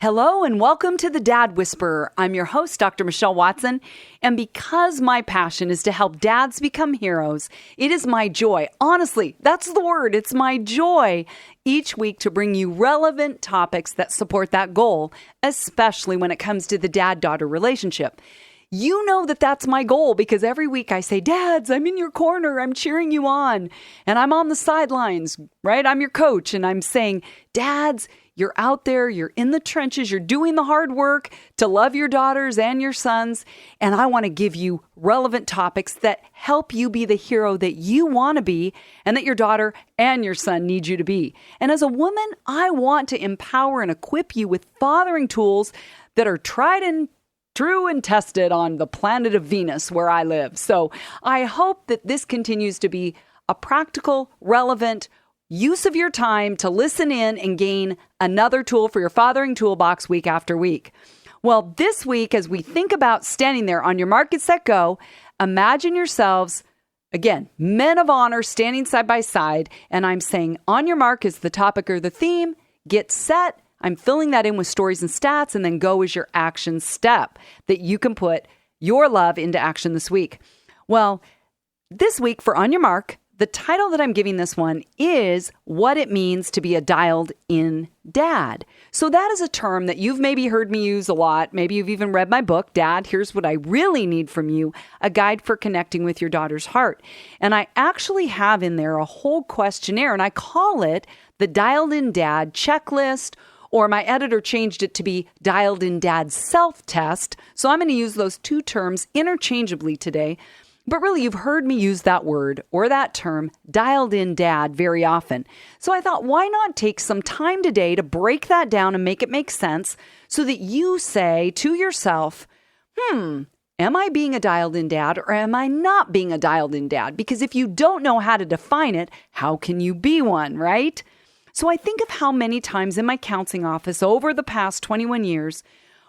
Hello and welcome to the Dad Whisperer. I'm your host, Dr. Michelle Watson, and because my passion is to help dads become heroes, it is my joy. Honestly, that's the word. It's my joy each week to bring you relevant topics that support that goal, especially when it comes to the dad-daughter relationship. You know that that's my goal because every week I say, Dads, I'm in your corner. I'm cheering you on. And I'm on the sidelines, right? I'm your coach. And I'm saying, Dads, you're out there. You're in the trenches. You're doing the hard work to love your daughters and your sons. And I want to give you relevant topics that help you be the hero that you want to be and that your daughter and your son need you to be. And as a woman, I want to empower and equip you with fathering tools that are tried and true and tested on the planet of Venus where I live. So I hope that this continues to be a practical, relevant use of your time to listen in and gain another tool for your fathering toolbox week after week. Well, this week, as we think about standing there on your mark, get set, go, imagine yourselves, again, men of honor standing side by side. And I'm saying on your mark is the topic or the theme, get set. I'm filling that in with stories and stats, and then go is your action step that you can put your love into action this week. Well, this week for On Your Mark, the title that I'm giving this one is What It Means to Be a Dialed-In Dad. So that is a term that you've maybe heard me use a lot. Maybe you've even read my book, Dad, Here's What I Really Need From You, a guide for connecting with your daughter's heart. And I actually have in there a whole questionnaire, and I call it the Dialed-In Dad Checklist, or my editor changed it to be Dialed-In Dad Self-Test. So I'm going to use those two terms interchangeably today. But really, you've heard me use that word or that term, Dialed-In Dad, very often. So I thought, why not take some time today to break that down and make it make sense so that you say to yourself, am I being a dialed-in dad or am I not being a dialed-in dad? Because if you don't know how to define it, how can you be one, right? So I think of how many times in my counseling office over the past 21 years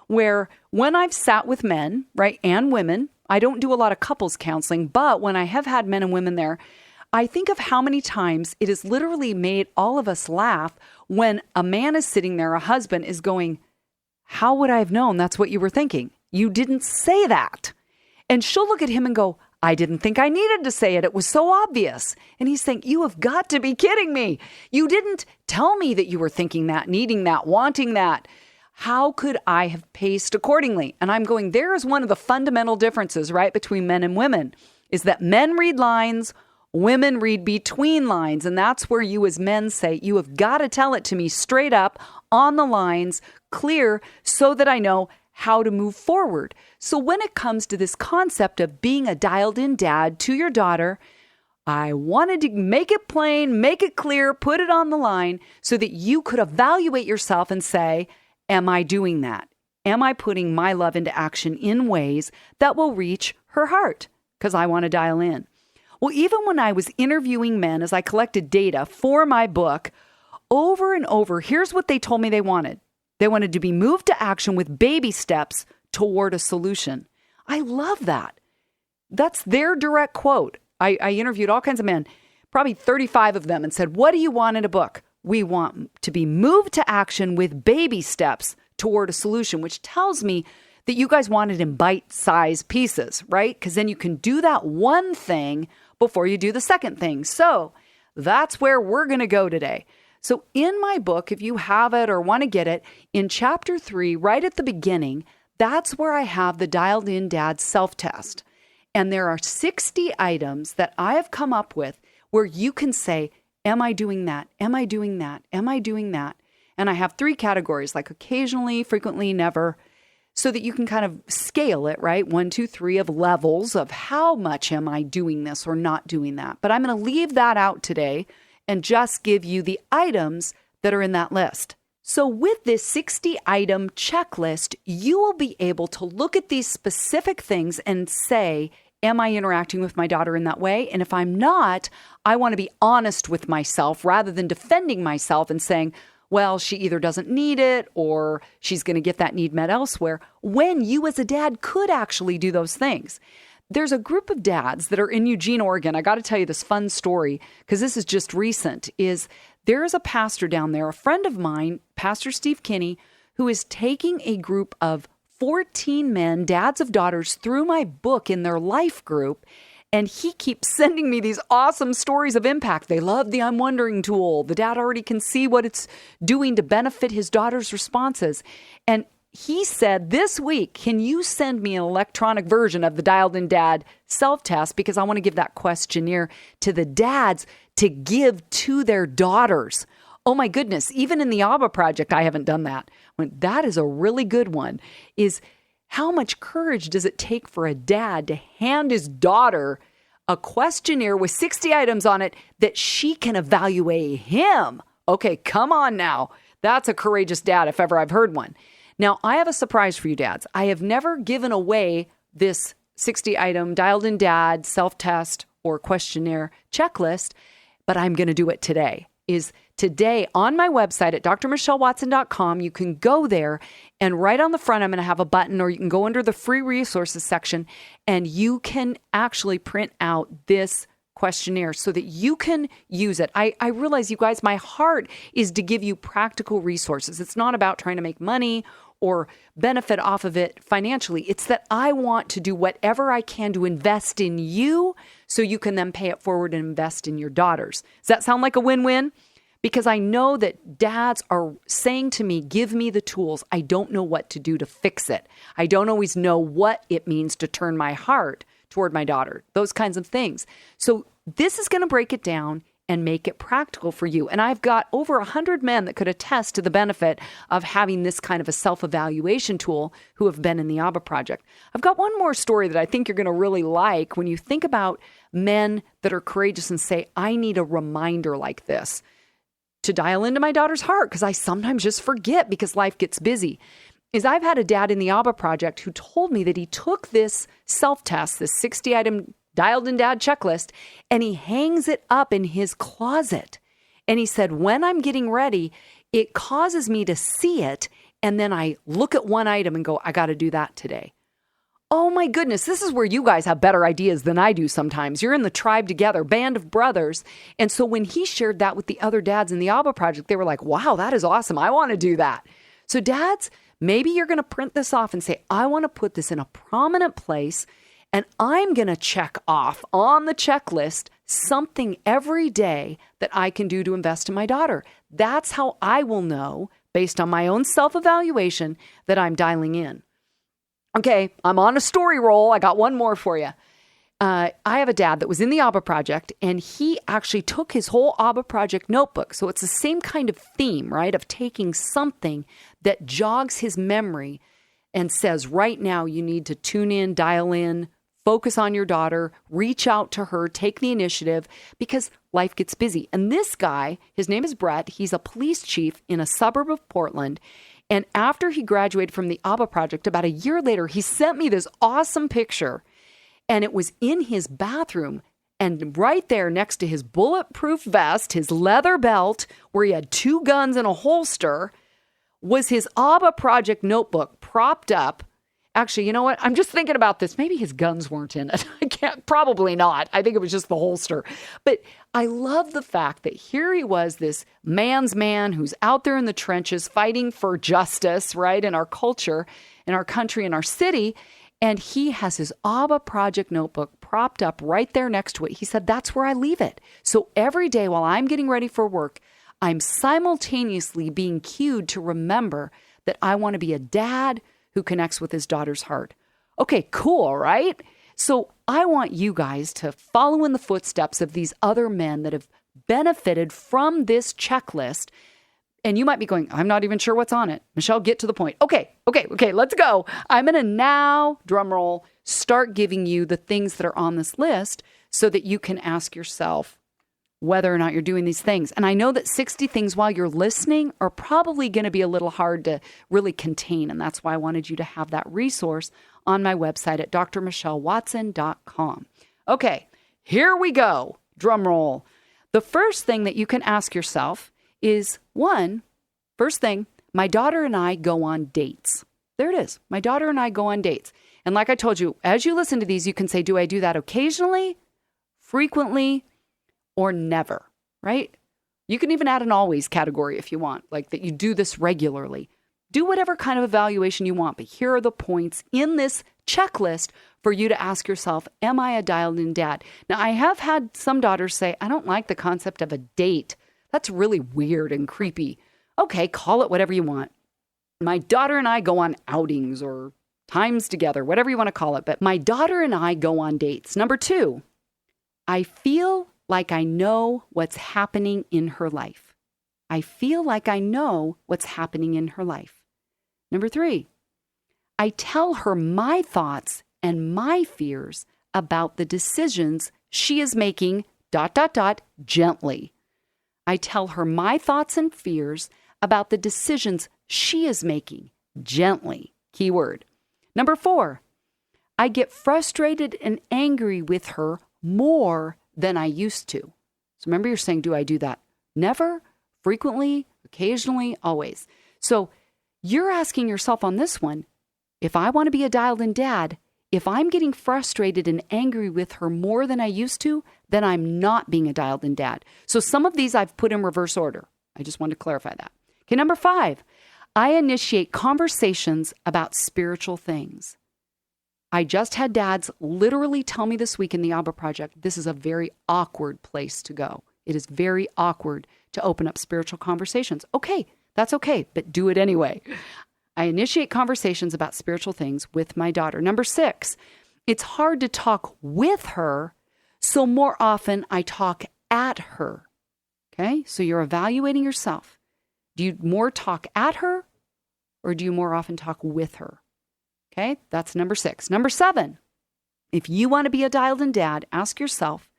where when I've sat with men, right, and women, I don't do a lot of couples counseling, but when I have had men and women there, I think of how many times it has literally made all of us laugh when a man is sitting there, a husband is going, how would I have known that's what you were thinking? You didn't say that. And she'll look at him and go, I didn't think I needed to say it. It was so obvious. And he's saying, you have got to be kidding me. You didn't tell me that you were thinking that, needing that, wanting that. How could I have paced accordingly? And I'm going, there is one of the fundamental differences, right, between men and women, is that men read lines, women read between lines. And that's where you as men say, you have got to tell it to me straight up on the lines, clear, so that I know how to move forward. So when it comes to this concept of being a dialed-in dad to your daughter, I wanted to make it plain, make it clear, put it on the line so that you could evaluate yourself and say, am I doing that? Am I putting my love into action in ways that will reach her heart? Because I want to dial in. Well, even when I was interviewing men as I collected data for my book, over and over, here's what they told me they wanted. They wanted to be moved to action with baby steps toward a solution. I love that. That's their direct quote. I interviewed all kinds of men, probably 35 of them, and said, what do you want in a book? We want to be moved to action with baby steps toward a solution, which tells me that you guys want it in bite-sized pieces, right? Because then you can do that one thing before you do the second thing. So that's where we're going to go today. So in my book, if you have it or want to get it, in chapter 3, right at the beginning, that's where I have the Dialed-In Dad self-test. And there are 60 items that I have come up with where you can say, am I doing that? Am I doing that? Am I doing that? And I have 3 categories, like occasionally, frequently, never, so that you can kind of scale it, right? 1, 2, 3 of levels of how much am I doing this or not doing that. But I'm going to leave that out today and just give you the items that are in that list. So with this 60-item checklist, you will be able to look at these specific things and say, am I interacting with my daughter in that way? And if I'm not, I want to be honest with myself rather than defending myself and saying, well, she either doesn't need it or she's going to get that need met elsewhere, when you as a dad could actually do those things. There's a group of dads that are in Eugene, Oregon. I got to tell you this fun story because this is just recent, is there is a pastor down there, a friend of mine, Pastor Steve Kinney, who is taking a group of 14 men, dads of daughters, through my book in their life group. And he keeps sending me these awesome stories of impact. They love the I'm Wondering tool. The dad already can see what it's doing to benefit his daughter's responses. And he said this week, can you send me an electronic version of the Dialed In Dad self-test? Because I want to give that questionnaire to the dads to give to their daughters. Oh my goodness, even in the ABBA project, I haven't done that. That is a really good one, is how much courage does it take for a dad to hand his daughter a questionnaire with 60 items on it that she can evaluate him? Okay, come on now. That's a courageous dad if ever I've heard one. Now, I have a surprise for you dads. I have never given away this 60-item Dialed In Dad self-test or questionnaire checklist, but I'm going to do it today. Today on my website at drmichellewatson.com, you can go there and right on the front, I'm going to have a button, or you can go under the free resources section and you can actually print out this questionnaire so that you can use it. I realize, you guys, my heart is to give you practical resources. It's not about trying to make money or benefit off of it financially. It's that I want to do whatever I can to invest in you so you can then pay it forward and invest in your daughters. Does that sound like a win-win? Because I know that dads are saying to me, give me the tools. I don't know what to do to fix it. I don't always know what it means to turn my heart toward my daughter, those kinds of things. So this is going to break it down and make it practical for you. And I've got over 100 men that could attest to the benefit of having this kind of a self-evaluation tool who have been in the ABBA project. I've got one more story that I think you're going to really like when you think about men that are courageous and say, I need a reminder like this to dial into my daughter's heart, because I sometimes just forget because life gets busy. Is I've had a dad in the ABBA project who told me that he took this self-test, this 60-item Dialed In Dad checklist, and he hangs it up in his closet. And he said, when I'm getting ready, it causes me to see it, and then I look at one item and go, I got to do that today. Oh my goodness, this is where you guys have better ideas than I do sometimes. You're in the tribe together, band of brothers. And so when he shared that with the other dads in the ABBA project, they were like, wow, that is awesome. I want to do that. So dads, maybe you're going to print this off and say, I want to put this in a prominent place, and I'm going to check off on the checklist something every day that I can do to invest in my daughter. That's how I will know, based on my own self-evaluation, that I'm dialing in. Okay, I'm on a story roll. I got one more for you. I have a dad that was in the ABBA project, and he actually took his whole ABBA project notebook. So it's the same kind of theme, right, of taking something that jogs his memory and says, right now you need to tune in, dial in, focus on your daughter, reach out to her, take the initiative, because life gets busy. And this guy, his name is Brett. He's a police chief in a suburb of Portland. And after he graduated from the ABBA project, about a year later, he sent me this awesome picture. And it was in his bathroom. And right there next to his bulletproof vest, his leather belt, where he had 2 guns in a holster, was his ABBA project notebook propped up. Actually, you know what? I'm just thinking about this. Maybe his guns weren't in it. Probably not. I think it was just the holster. But I love the fact that here he was, this man's man who's out there in the trenches fighting for justice, right, in our culture, in our country, in our city. And he has his ABBA project notebook propped up right there next to it. He said, that's where I leave it. So every day while I'm getting ready for work, I'm simultaneously being cued to remember that I want to be a dad who connects with his daughter's heart. Okay, cool, right? So I want you guys to follow in the footsteps of these other men that have benefited from this checklist. And you might be going, I'm not even sure what's on it. Michelle, get to the point. Okay, let's go. I'm going to now, drum roll, start giving you the things that are on this list so that you can ask yourself whether or not you're doing these things. And I know that 60 things while you're listening are probably going to be a little hard to really contain. And that's why I wanted you to have that resource on my website at drmichellewatson.com. Okay, here we go. Drum roll. The first thing that you can ask yourself is, first thing, my daughter and I go on dates. There it is. My daughter and I go on dates. And like I told you, as you listen to these, you can say, do I do that occasionally, frequently, or never, right? You can even add an always category if you want, like that you do this regularly. Do whatever kind of evaluation you want, but here are the points in this checklist for you to ask yourself, am I a dialed-in dad? Now, I have had some daughters say, I don't like the concept of a date. That's really weird and creepy. Okay, call it whatever you want. My daughter and I go on outings or times together, whatever you want to call it. But my daughter and I go on dates. Number 2, I feel like I know what's happening in her life. I feel like I know what's happening in her life. Number 3, I tell her my thoughts and my fears about the decisions she is making, ... gently. I tell her my thoughts and fears about the decisions she is making, gently. Keyword. Number 4, I get frustrated and angry with her more than I used to. So remember, you're saying, do I do that? Never, frequently, occasionally, always. So you're asking yourself on this one, if I want to be a dialed-in dad, if I'm getting frustrated and angry with her more than I used to, then I'm not being a dialed-in dad. So some of these I've put in reverse order. I just wanted to clarify that. Okay, number 5, I initiate conversations about spiritual things. I just had dads literally tell me this week in the Abba Project, this is a very awkward place to go. It is very awkward to open up spiritual conversations. Okay, that's okay, but do it anyway. I initiate conversations about spiritual things with my daughter. Number 6, it's hard to talk with her, so more often I talk at her. Okay, so you're evaluating yourself. Do you more talk at her or do you more often talk with her? Okay, that's number 6. Number 7, if you want to be a dialed-in dad, ask yourself,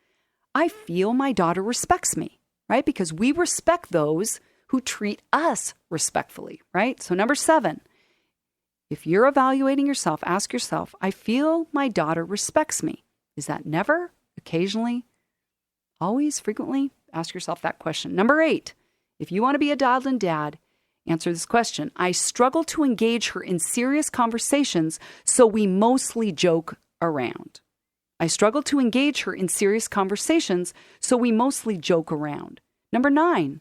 I feel my daughter respects me, right? Because we respect those who treat us respectfully, right? So number 7, if you're evaluating yourself, ask yourself, I feel my daughter respects me. Is that never, occasionally, always, frequently? Ask yourself that question. Number 8, if you want to be a dialed-in dad, answer this question. I struggle to engage her in serious conversations, so we mostly joke around. I struggle to engage her in serious conversations, so we mostly joke around. Number 9,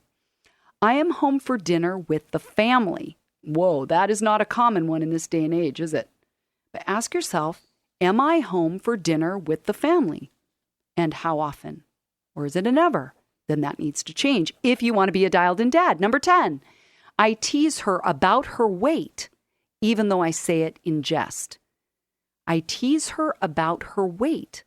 I am home for dinner with the family. Whoa, that is not a common one in this day and age, is it? But ask yourself, am I home for dinner with the family? And how often? Or is it a never? Then that needs to change if you want to be a dialed-in dad. Number 10, I tease her about her weight, even though I say it in jest. I tease her about her weight,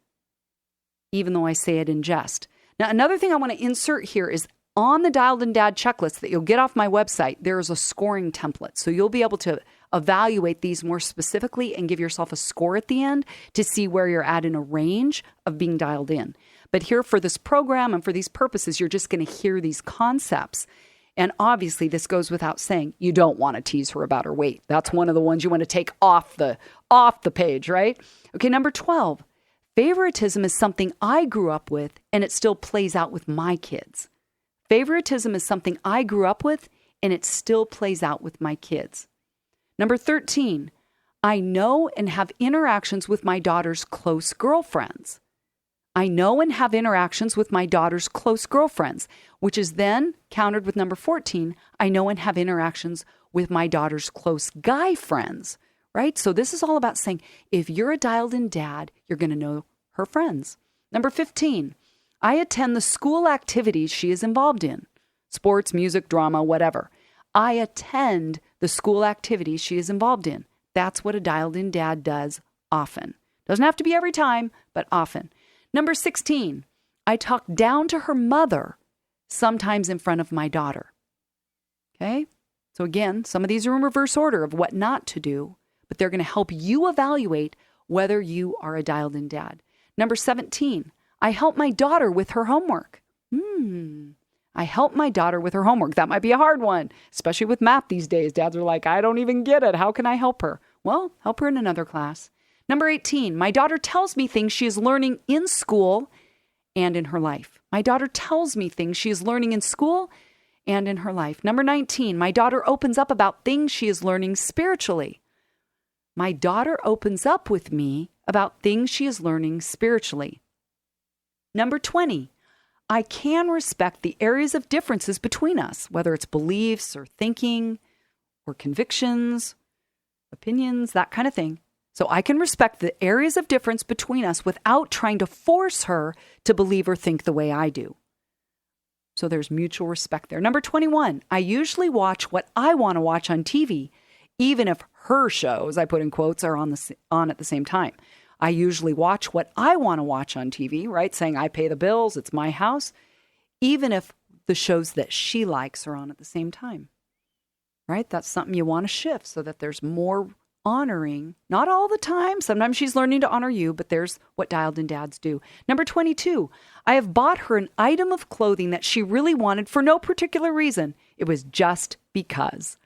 even though I say it in jest. Now, another thing I want to insert here is on the Dialed-in Dad checklist that you'll get off my website, there is a scoring template. So you'll be able to evaluate these more specifically and give yourself a score at the end to see where you're at in a range of being dialed in. But here for this program and for these purposes, you're just going to hear these concepts. And obviously, this goes without saying, you don't want to tease her about her weight. That's one of the ones you want to take off the page, right? Okay, number 12, favoritism is something I grew up with, and it still plays out with my kids. Favoritism is something I grew up with, and it still plays out with my kids. Number 13, I know and have interactions with my daughter's close girlfriends. I know and have interactions with my daughter's close girlfriends, which is then countered with number 14, I know and have interactions with my daughter's close guy friends, right? So this is all about saying, if you're a dialed-in dad, you're going to know her friends. Number 15, I attend the school activities she is involved in, sports, music, drama, whatever. I attend the school activities she is involved in. That's what a dialed-in dad does often. Doesn't have to be every time, but often. Number 16, I talk down to her mother, sometimes in front of my daughter. Okay? So again, some of these are in reverse order of what not to do, but they're going to help you evaluate whether you are a dialed-in dad. Number 17, I help my daughter with her homework. I help my daughter with her homework. That might be a hard one, especially with math these days. Dads are like, I don't even get it. How can I help her? Well, help her in another class. Number 18, my daughter tells me things she is learning in school and in her life. My daughter tells me things she is learning in school and in her life. Number 19, my daughter opens up about things she is learning spiritually. My daughter opens up with me about things she is learning spiritually. Number 20, I can respect the areas of differences between us, whether it's beliefs or thinking or convictions, opinions, that kind of thing. So I can respect the areas of difference between us without trying to force her to believe or think the way I do. So there's mutual respect there. Number 21, I usually watch what I want to watch on TV, even if her shows, I put in quotes, are on at the same time. I usually watch what I want to watch on TV, right? Saying I pay the bills, it's my house, even if the shows that she likes are on at the same time, right? That's something you want to shift so that there's more honoring, not all the time. Sometimes she's learning to honor you, but there's what Dialed In Dads do. Number 22, I have bought her an item of clothing that she really wanted for no particular reason. It was just because.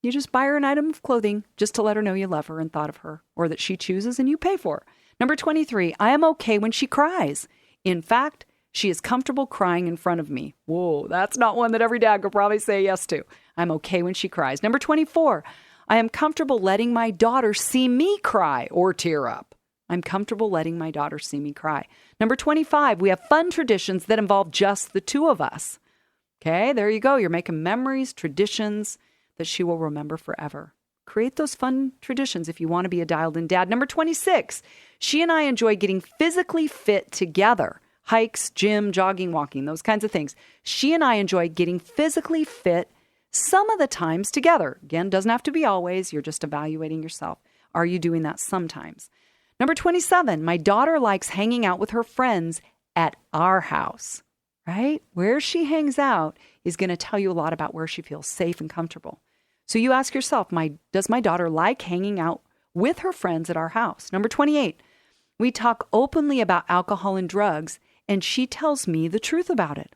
You just buy her an item of clothing just to let her know you love her and thought of her, or that she chooses and you pay for her. Number 23, I am okay when she cries. In fact, she is comfortable crying in front of me. Whoa, that's not one that every dad could probably say yes to. I'm okay when she cries. Number 24, I am comfortable letting my daughter see me cry or tear up. I'm comfortable letting my daughter see me cry. Number 25, we have fun traditions that involve just the two of us. Okay, there you go. You're making memories, traditions that she will remember forever. Create those fun traditions if you want to be a dialed in dad. Number 26, she and I enjoy getting physically fit together. Hikes, gym, jogging, walking, those kinds of things. She and I enjoy getting physically fit some of the times together. Again, doesn't have to be always. You're just evaluating yourself. Are you doing that sometimes? Number 27, my daughter likes hanging out with her friends at our house, right? Where she hangs out is going to tell you a lot about where she feels safe and comfortable. So you ask yourself, does my daughter like hanging out with her friends at our house? Number 28, we talk openly about alcohol and drugs, and she tells me the truth about it.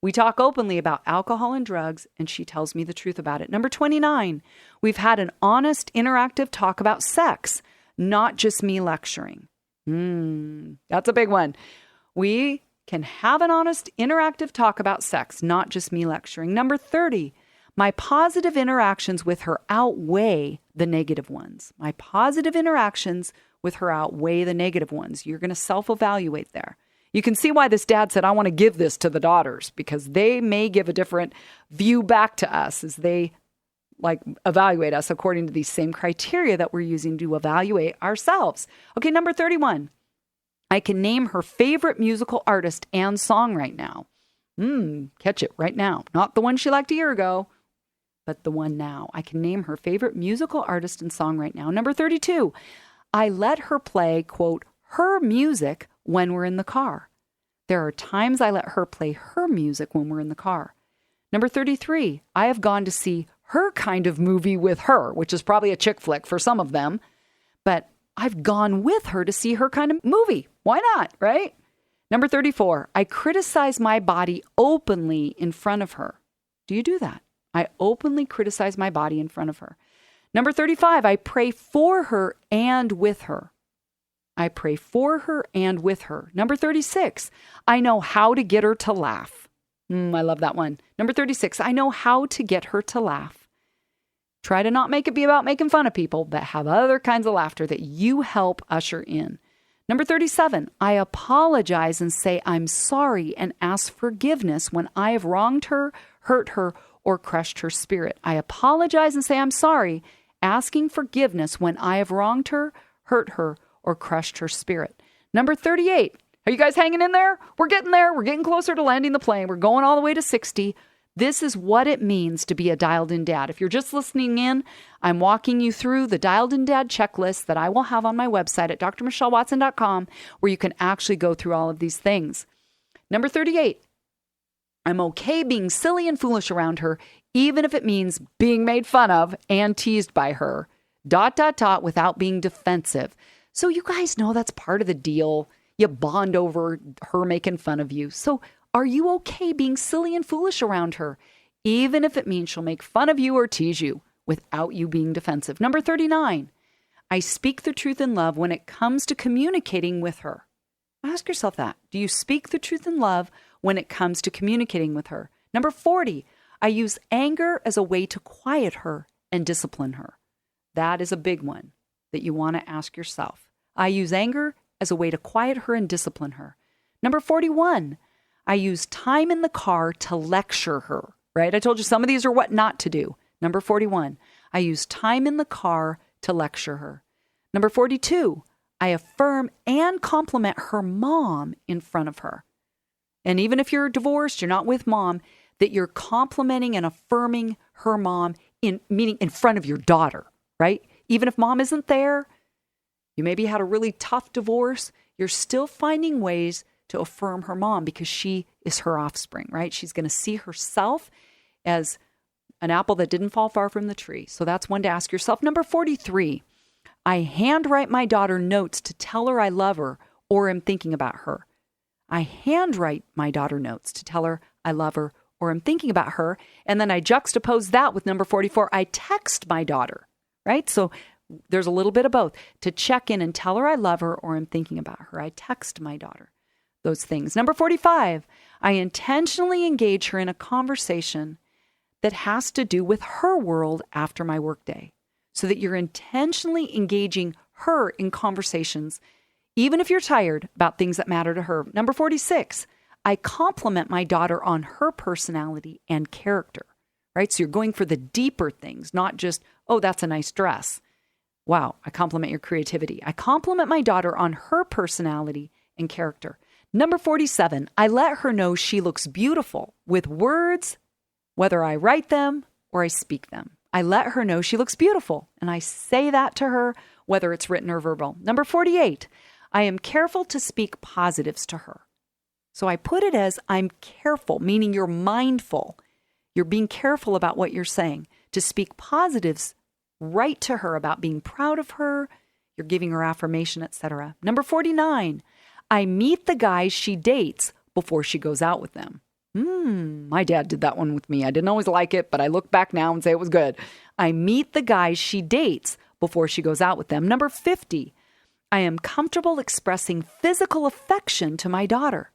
We talk openly about alcohol and drugs, and she tells me the truth about it. Number 29, we've had an honest, interactive talk about sex, not just me lecturing. That's a big one. We can have an honest, interactive talk about sex, not just me lecturing. Number 30, my positive interactions with her outweigh the negative ones. My positive interactions with her outweigh the negative ones. You're going to self-evaluate there. You can see why this dad said, I want to give this to the daughters, because they may give a different view back to us as they evaluate us according to these same criteria that we're using to evaluate ourselves. Okay, number 31. I can name her favorite musical artist and song right now. Catch it right now. Not the one she liked a year ago, but the one now. I can name her favorite musical artist and song right now. Number 32. I let her play, quote, her music when we're in the car. There are times I let her play her music when we're in the car. Number 33, I have gone to see her kind of movie with her, which is probably a chick flick for some of them, but I've gone with her to see her kind of movie. Why not, right? Number 34, I criticize my body openly in front of her. Do you do that? I openly criticize my body in front of her. Number 35, I pray for her and with her. I pray for her and with her. Number 36, I know how to get her to laugh. I love that one. Number 36, I know how to get her to laugh. Try to not make it be about making fun of people, but have other kinds of laughter that you help usher in. Number 37, I apologize and say I'm sorry and ask forgiveness when I have wronged her, hurt her, or crushed her spirit. I apologize and say I'm sorry, asking forgiveness when I have wronged her, hurt her, or crushed her spirit. Number 38. Are you guys hanging in there? We're getting there. We're getting closer to landing the plane. We're going all the way to 60. This is what it means to be a dialed in dad. If you're just listening in, I'm walking you through the dialed in dad checklist that I will have on my website at drmichellewatson.com, where you can actually go through all of these things. Number 38. I'm okay being silly and foolish around her, even if it means being made fun of and teased by her. ... without being defensive. So you guys know that's part of the deal. You bond over her making fun of you. So are you okay being silly and foolish around her, even if it means she'll make fun of you or tease you without you being defensive? Number 39, I speak the truth in love when it comes to communicating with her. Ask yourself that. Do you speak the truth in love when it comes to communicating with her? Number 40, I use anger as a way to quiet her and discipline her. That is a big one that you want to ask yourself. I use anger as a way to quiet her and discipline her. Number 41, I use time in the car to lecture her, right? I told you some of these are what not to do. Number 41, I use time in the car to lecture her. Number 42, I affirm and compliment her mom in front of her. And even if you're divorced, you're not with mom, that you're complimenting and affirming her mom meaning in front of your daughter, right? Even if mom isn't there, you maybe had a really tough divorce, you're still finding ways to affirm her mom because she is her offspring, right? She's going to see herself as an apple that didn't fall far from the tree. So that's one to ask yourself. Number 43, I handwrite my daughter notes to tell her I love her or am thinking about her. I handwrite my daughter notes to tell her I love her or am thinking about her. And then I juxtapose that with number 44, I text my daughter, right? So there's a little bit of both. To check in and tell her I love her or am thinking about her. I text my daughter those things. Number 45, I intentionally engage her in a conversation that has to do with her world after my workday, so that you're intentionally engaging her in conversations, even if you're tired, about things that matter to her. Number 46, I compliment my daughter on her personality and character, right? So you're going for the deeper things, not just, oh, that's a nice dress. Wow, I compliment your creativity. I compliment my daughter on her personality and character. Number 47, I let her know she looks beautiful with words, whether I write them or I speak them. I let her know she looks beautiful, and I say that to her, whether it's written or verbal. Number 48, I am careful to speak positives to her. So I put it as I'm careful, meaning you're mindful. You're being careful about what you're saying. To speak positives right to her about being proud of her, you're giving her affirmation, etc. Number 49, I meet the guys she dates before she goes out with them. My dad did that one with me. I didn't always like it, but I look back now and say it was good. I meet the guys she dates before she goes out with them. Number 50, I am comfortable expressing physical affection to my daughter.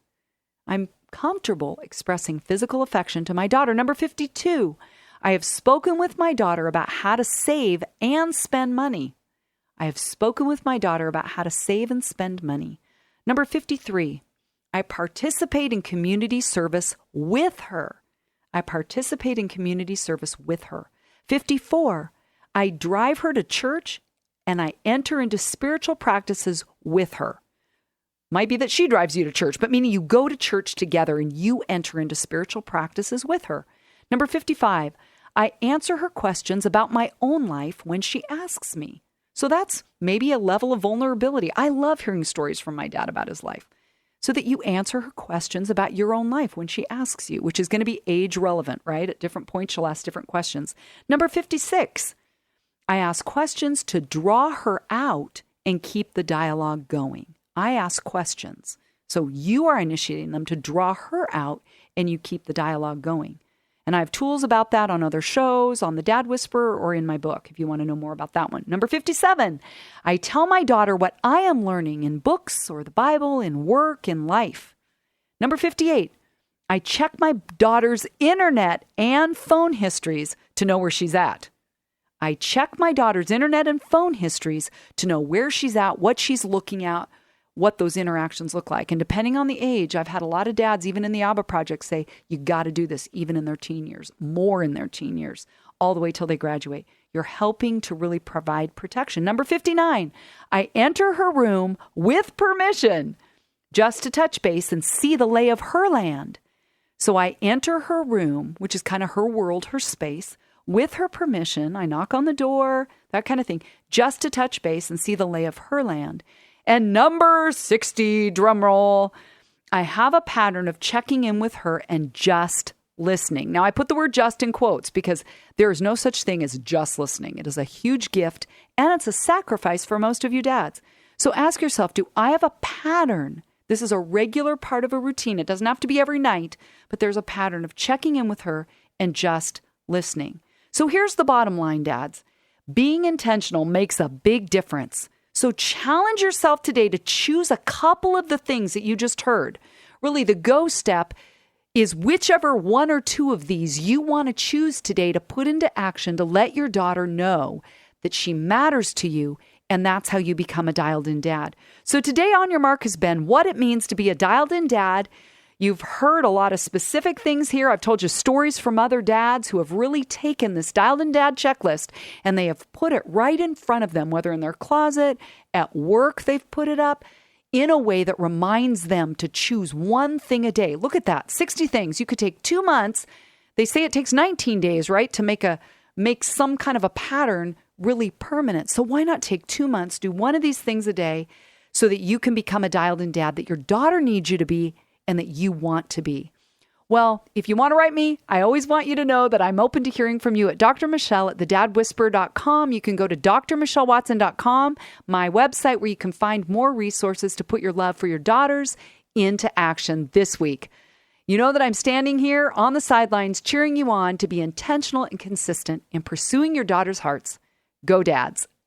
I'm comfortable expressing physical affection to my daughter. Number 52, I have spoken with my daughter about how to save and spend money. I have spoken with my daughter about how to save and spend money. Number 53, I participate in community service with her. I participate in community service with her. 54, I drive her to church and I enter into spiritual practices with her. Might be that she drives you to church, but meaning you go to church together and you enter into spiritual practices with her. Number 55, I answer her questions about my own life when she asks me. So that's maybe a level of vulnerability. I love hearing stories from my dad about his life, so that you answer her questions about your own life when she asks you, which is going to be age relevant, right? At different points, she'll ask different questions. Number 56, I ask questions to draw her out and keep the dialogue going. I ask questions. So you are initiating them to draw her out and you keep the dialogue going. And I have tools about that on other shows, on the Dad Whisperer, or in my book, if you want to know more about that one. Number 57, I tell my daughter what I am learning in books or the Bible, in work, in life. Number 58, I check my daughter's internet and phone histories to know where she's at. I check my daughter's internet and phone histories to know where she's at, what she's looking at, what those interactions look like. And depending on the age, I've had a lot of dads, even in the ABBA project, say, you got to do this even in their teen years, more in their teen years, all the way till they graduate. You're helping to really provide protection. Number 59, I enter her room with permission just to touch base and see the lay of her land. So I enter her room, which is kind of her world, her space, with her permission. I knock on the door, that kind of thing, just to touch base and see the lay of her land. And number 60, drum roll, I have a pattern of checking in with her and just listening. Now, I put the word just in quotes because there is no such thing as just listening. It is a huge gift and it's a sacrifice for most of you dads. So ask yourself, do I have a pattern? This is a regular part of a routine. It doesn't have to be every night, but there's a pattern of checking in with her and just listening. So here's the bottom line, dads. Being intentional makes a big difference. So challenge yourself today to choose a couple of the things that you just heard. Really, the go step is whichever one or two of these you want to choose today to put into action to let your daughter know that she matters to you, and that's how you become a dialed-in dad. So today on Your Mark has been what it means to be a dialed-in dad. You've heard a lot of specific things here. I've told you stories from other dads who have really taken this Dialed In Dad checklist and they have put it right in front of them, whether in their closet, at work, they've put it up in a way that reminds them to choose one thing a day. Look at that, 60 things. You could take 2 months. They say it takes 19 days, right, to make some kind of a pattern really permanent. So why not take 2 months, do one of these things a day so that you can become a dialed in dad that your daughter needs you to be and that you want to be? Well, if you want to write me, I always want you to know that I'm open to hearing from you at Dr. Michelle at thedadwhisperer.com. You can go to drmichellewatson.com, my website, where you can find more resources to put your love for your daughters into action this week. You know that I'm standing here on the sidelines cheering you on to be intentional and consistent in pursuing your daughter's hearts. Go Dads.